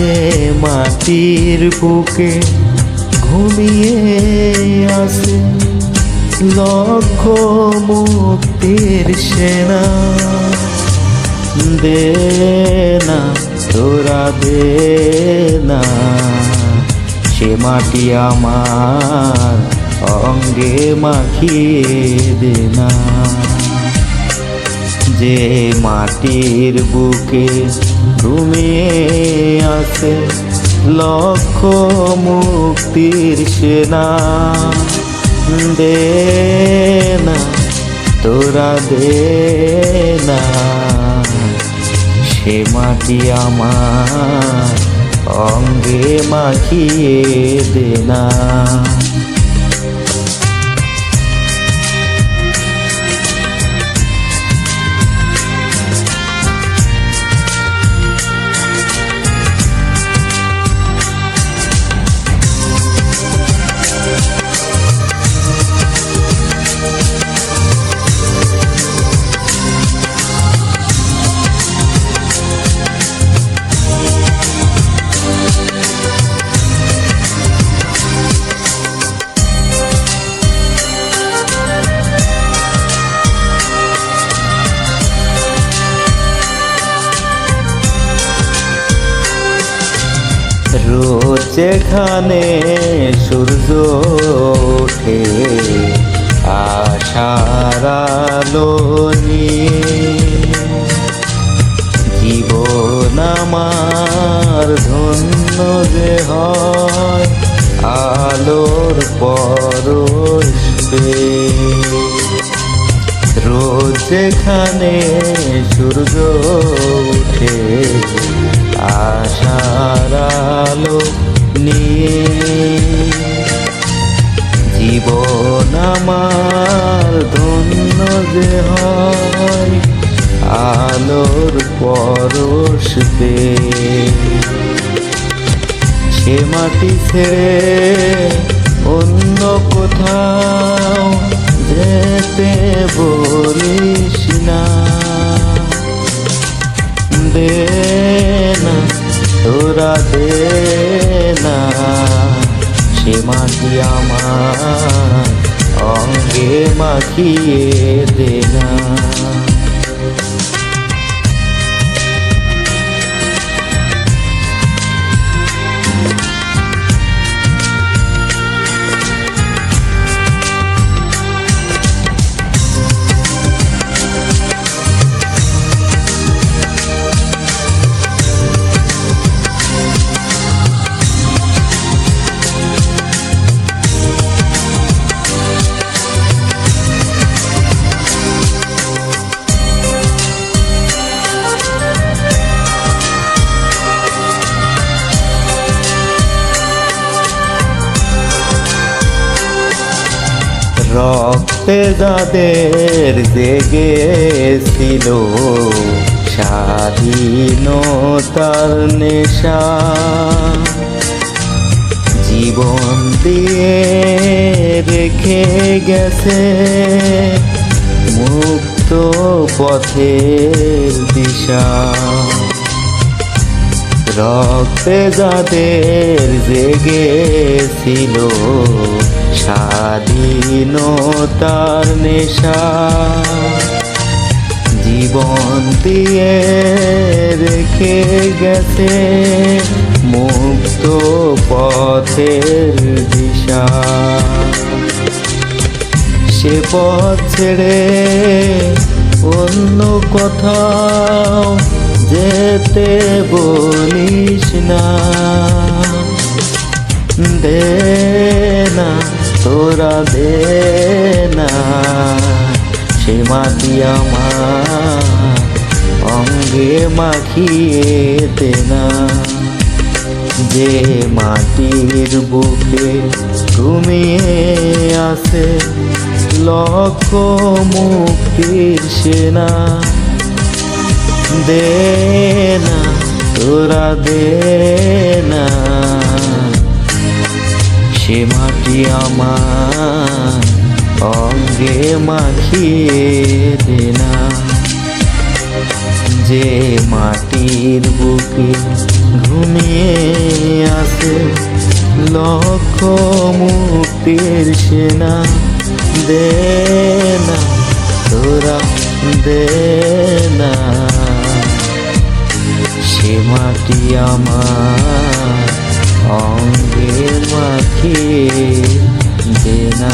যে মাটির বুকে ঘুমিয়ে আছে লক্ষ মুক্তির সেনা, দে না তোরা দে না সে মাটি আমার অঙ্গে মাখিয়ে দে না। যে মাটির বুকে ঘুমিয়ে আছে লক্ষ মুক্তির সেনা, দে না তোরা দে না সে মাটি আমার অঙ্গে মাখিয়ে দে না। রোজ যেখানে সূর্য ওঠে আশার আলো নিয়ে, জীবন আমার ধন্য যে হয় আলোর পরশ পেয়ে। রোজ যেখানে সূর্য ওঠে আশার আলো নিয়ে, জীবন আমার ধন্য যে হয় আলোর পরশ পেয়ে। সে মাটি ছেড়ে অন্য কোথাও যেতে বলিস না, দে না তোরা দে না সে মাটি আমার অঙ্গে মাখিয়ে দে না। রক্তে যাদের জেগেছিল স্বাধীনতার নেশা, জীবন দিয়ে রেখে গেছে মুক্ত পথের দিশা। রক্তে যাদের জেগেছিল স্বাধীনতার নেশা, জীবন দিয়ে রেখে গেছে মুক্ত পথের দিশা। সে পথ ছেড়ে অন্য কোথাও যেতে বলিস না, দে না তোরা দে না সে মাটি আমার অঙ্গে মাখিয়ে দে না। যে মাটির বুকে ঘুমিয়ে আছে লক্ষ মুক্তির সেনা, দে না তোরা দে না সে মাটি আমার অঙ্গে মাখিয়ে দে না। যে মাটির বুকে ঘুমিয়ে আছে লক্ষ মুক্তির সেনা। দে না তোরা দে না, সে মাটি আমার অঙ্গে মাখিয়ে দে না।